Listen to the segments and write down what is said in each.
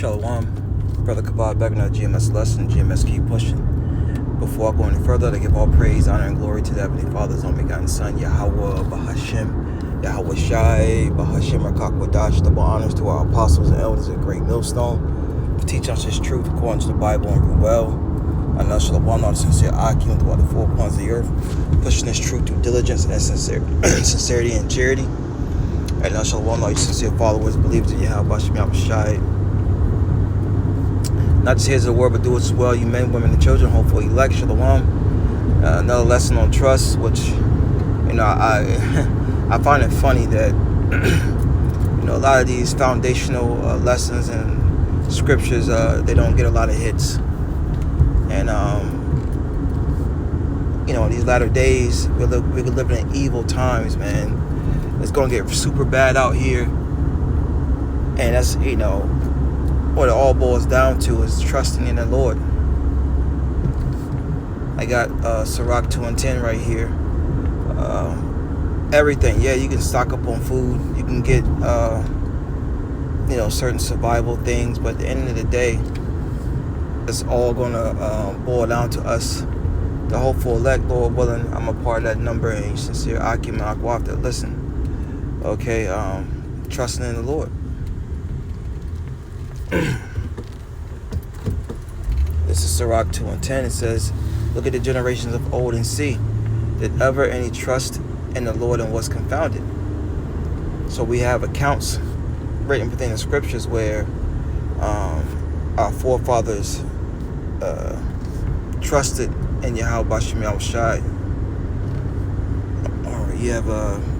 Shalom, Brother Kabad back in our GMS lesson. GMS keep pushing. Before I go any further, I give all praise, honor, and glory to the Heavenly Father's only begotten Son, Yahweh, Bahashem, Yahweh Shai, Bahashem, Rakakwadash. Double honors to our apostles and elders at Great Millstone for teaching us His truth according to the Bible and rule well. I know Shalom, not sincere Akim throughout the four corners of the earth, pushing this truth through diligence and sincerity and charity. And I shall well know you sincere followers, believers in Yahweh Shai. Not just hears the word, but do it as well. You men, women, and children, hopefully elect. Shalom. Another lesson on trust, which, I find it funny that, a lot of these foundational lessons and scriptures, they don't get a lot of hits. And, these latter days, we're living in evil times, man. It's going to get super bad out here. And that's, what it all boils down to is trusting in the Lord. I got Sirach 2 and 10 right here. Everything. Yeah, you can stock up on food. You can get, certain survival things. But at the end of the day, it's all going to boil down to us, the hopeful elect, Lord willing. I'm a part of that number. And you sincere Akim and Akwaf that listen. Okay, trusting in the Lord. This is Sirach 2 and 10. It says, look at the generations of old and see, did ever any trust in the Lord and was confounded? So we have accounts written within the scriptures where our forefathers trusted in Yahweh Bashim Shai. Or you have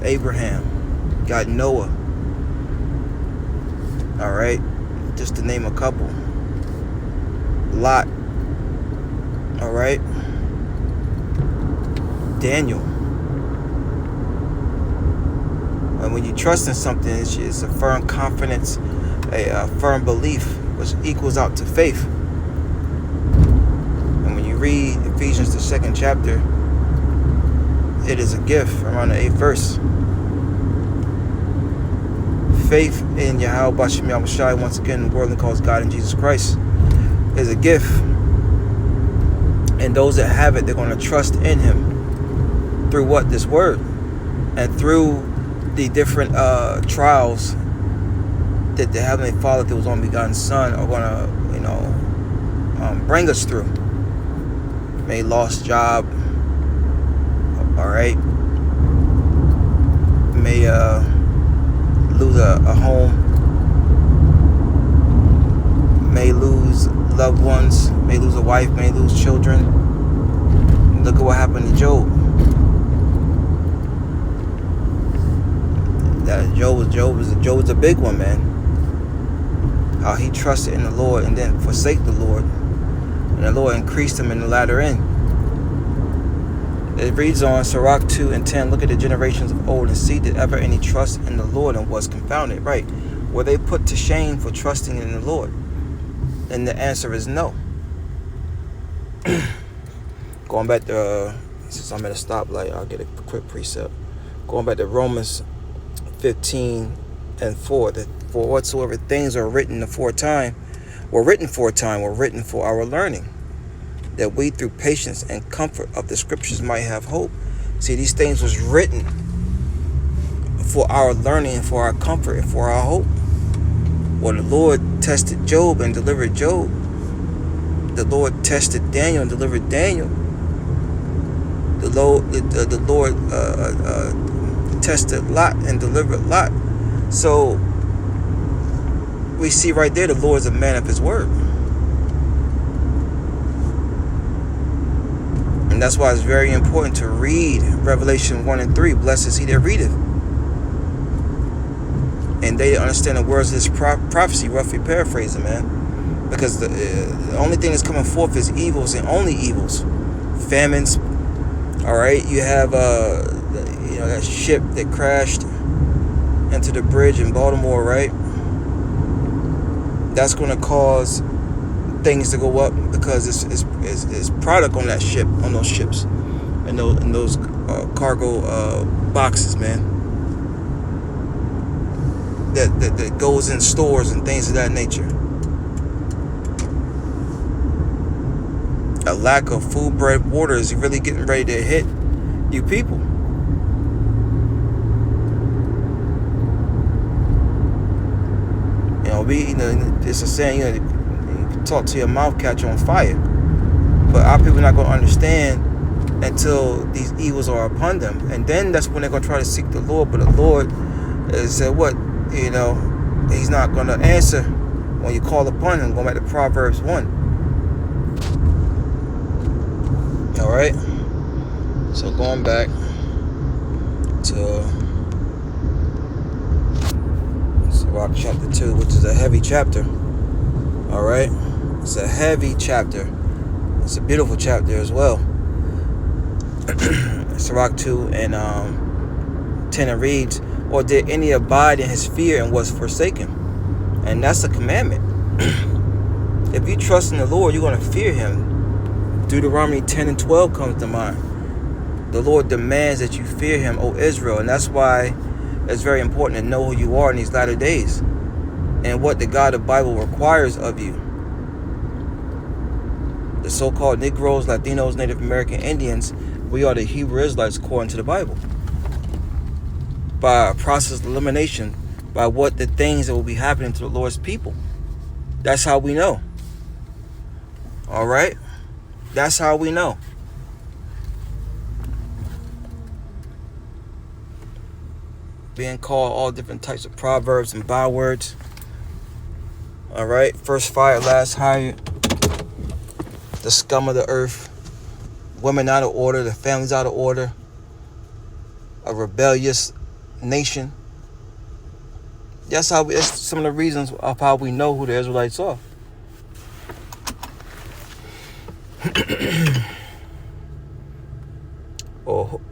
Abraham, got Noah. All right, just to name a couple. Lot. All right. Daniel. And when you trust in something, it's a firm confidence, a firm belief, which equals out to faith. And when you read Ephesians, the 2nd chapter, it is a gift around the 8th verse. Faith in Yahweh Bashim Yahushai, once again, the world calls God and Jesus Christ, is a gift. And those that have it, they're going to trust in Him through what? This word. And through the different trials that the Heavenly Father, through His only begotten Son, are going to, bring us through. May lost job. All right. May lose a home, may lose loved ones, may lose a wife, may lose children. Look at what happened to Job. Job was a big one, man. How he trusted in the Lord and then forsake the Lord, and the Lord increased him in the latter end. It reads on Sirach 2 and 10, look at the generations of old and see, did ever any trust in the Lord and was confounded? Right. Were they put to shame for trusting in the Lord? And the answer is no. Going back to, since I'm at a stoplight, I'll get a quick precept. Going back to Romans 15 and 4, that for whatsoever things are written aforetime, were written for a time, were written for our learning, that we through patience and comfort of the scriptures might have hope. See, these things was written for our learning and for our comfort and for our hope. Well, the Lord tested Job and delivered Job. The Lord tested Daniel and delivered Daniel. The Lord tested Lot and delivered Lot. So we see right there the Lord is a man of His word. And that's why it's very important to read Revelation 1 and 3. Blessed is he that readeth. And they understand the words of this prophecy, roughly paraphrasing, man. Because the only thing that's coming forth is evils and only evils. Famines. All right. You have, that ship that crashed into the bridge in Baltimore, right? That's going to cause things to go up because it's product on that ship, on those ships, and those cargo boxes, man. That goes in stores and things of that nature. A lack of food, bread, water is really getting ready to hit you people. It's a saying, you can talk to your mouth, catch on fire. But our people are not going to understand until these evils are upon them. And then that's when they're going to try to seek the Lord. But the Lord said what? He's not going to answer when you call upon him. Going back to Proverbs 1. All right. So going back to Sirach chapter 2, which is a heavy chapter. All right. It's a heavy chapter. It's a beautiful chapter as well. Sirach 2 and 10, it reads, or did any abide in his fear and was forsaken? And that's a commandment. If you trust in the Lord, you're going to fear him. Deuteronomy 10 and 12 comes to mind. The Lord demands that you fear him, O Israel. And that's why it's very important to know who you are in these latter days and what the God of the Bible requires of you. The so-called Negroes, Latinos, Native American Indians, we are the Hebrew Israelites according to the Bible. By a process of elimination, by what the things that will be happening to the Lord's people. That's how we know. All right? That's how we know. Being called all different types of proverbs and bywords. All right? First fired, last hired. The scum of the earth. Women out of order. The families out of order. A rebellious nation. That's some of the reasons of how we know who the Israelites are.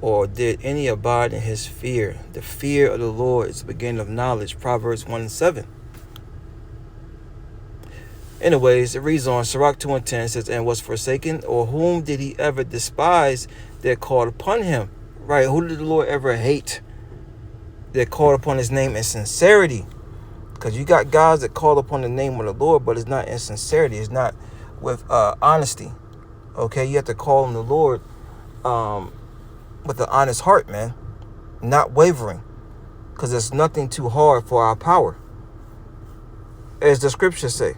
or did any abide in his fear? The fear of the Lord is the beginning of knowledge. Proverbs 1 and 7. Anyways, it reads on. Sirach 2 and 10 says, and was forsaken, or whom did he ever despise that called upon him? Right, who did the Lord ever hate that called upon his name in sincerity? Because you got guys that call upon the name of the Lord, but it's not in sincerity. It's not with honesty. Okay, you have to call on the Lord with an honest heart, man. Not wavering. Because there's nothing too hard for our power. As the scriptures say.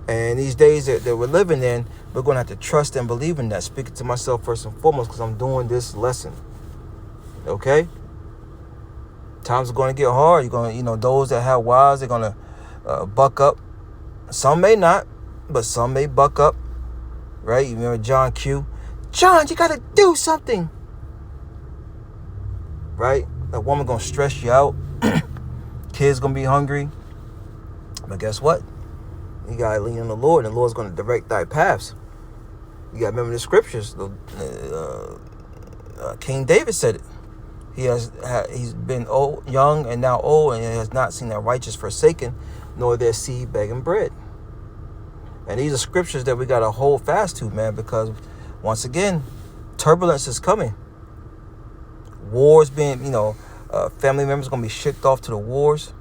And these days that we're living in, we're going to have to trust and believe in that. Speaking to myself first and foremost, because I'm doing this lesson. Okay? Times are going to get hard. You're going to, those that have wives, they're going to buck up. Some may not, but some may buck up. Right? You remember John Q? John, you got to do something. Right? That woman going to stress you out. Kids going to be hungry. But guess what? You got to lean on the Lord, and the Lord's going to direct thy paths. You got to remember the scriptures. King David said it. He's been old, young and now old, and has not seen the righteous forsaken, nor their seed begging bread. And these are scriptures that we got to hold fast to, man, because once again, turbulence is coming. Wars being, family members going to be shipped off to the wars.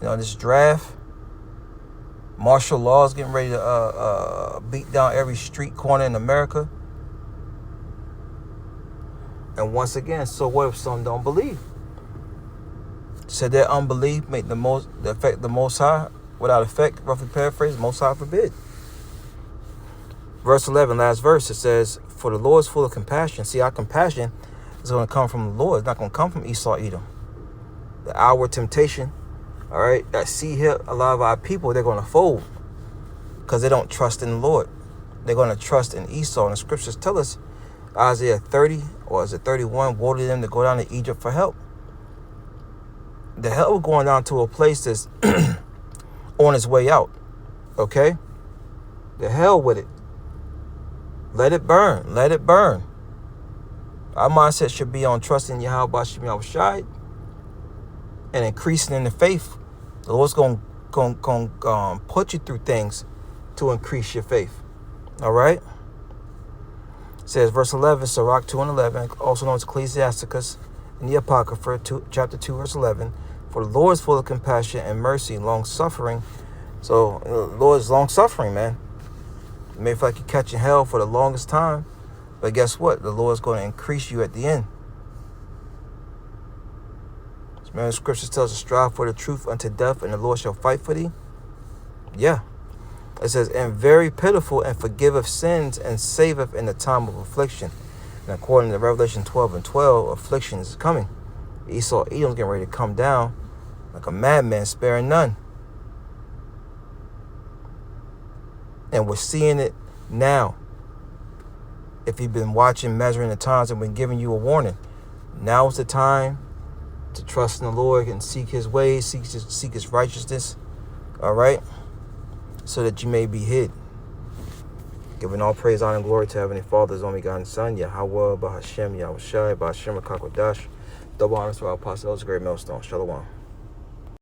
This draft. Martial law is getting ready to beat down every street corner in America. And once again, so what if some don't believe? Said that unbelief make affect the Most High without effect, roughly paraphrased, Most High forbid. Verse 11, last verse, it says, for the Lord is full of compassion. See, our compassion is going to come from the Lord. It's not going to come from Esau, Edom. The outward temptation, all right, that see here, a lot of our people, they're going to fold because they don't trust in the Lord. They're going to trust in Esau. And the scriptures tell us, Isaiah 30, or is it 31, woe to them to go down to Egypt for help. The hell going down to a place that's on its way out. Okay? The hell with it. Let it burn. Let it burn. Our mindset should be on trusting Yahweh Bashim Yahushai and increasing in the faith. The Lord's going to put you through things to increase your faith. All right? It says, verse 11, Sirach 2 and 11, also known as Ecclesiasticus in the Apocrypha, chapter 2, verse 11. For the Lord is full of compassion and mercy, long-suffering. So, the Lord is long-suffering, man. You may feel like you're catching hell for the longest time, but guess what? The Lord is going to increase you at the end. Remember, the scriptures tells us, strive for the truth unto death, and the Lord shall fight for thee. Yeah. It says, and very pitiful, and forgiveth sins, and saveth in the time of affliction. And according to Revelation 12:12, affliction is coming. Edom's getting ready to come down like a madman, sparing none. And we're seeing it now. If you've been watching, measuring the times, and been giving you a warning, now is the time to trust in the Lord and seek his ways, seek his righteousness, all right, so that you may be hid. Giving all praise, honor, and glory to Heavenly Father, His only begotten Son, Yahweh, Bahashem, Yahushai, Bahashem, Kakwadash. Double honors to our apostles, great millstone. Shalom.